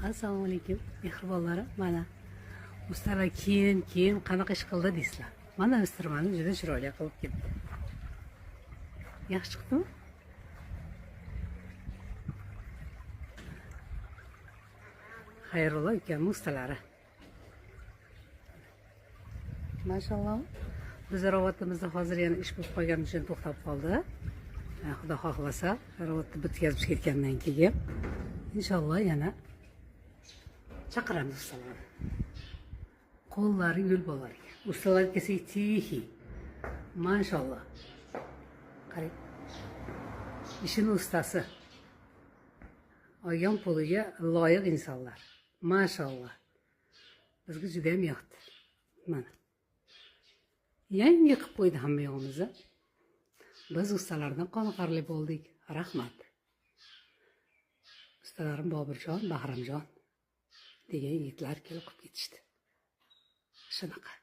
Assalomu alaykum mehribonlarim. Mana ustalar keyin qanaqa ish qildi deysizlar. Mana o'stirmani juda chiroyli qilib ketdi. Yaxshi chiqdimi? Xayrullo ukam ustalari. Mashalloh. Biz robotimizda hozir yana ish bo'lib qolgani uchun to'xtab qoldi. Xudo xohlasa, robotni bitkazib ketgandan keyin inshaalloh yana chaqiramiz ustalarni. Qo'llari yo'l bo'lar ekan. Ustalar kelsa tihi. Mashalloh. Qarang. Ishini ustasi. Olgan puliga loyiq insonlar. Mashalloh. Bizga juda ham yoqdi. Mana. Yangi qilib qo'ydi hamma yo'g'imizni. Biz ustalardan qoniqarli bo'ldik. Rahmat. Ustalarim Bobirjon, Bahramjon degan yigitlar kelib qilib ketishdi. Shunaqa.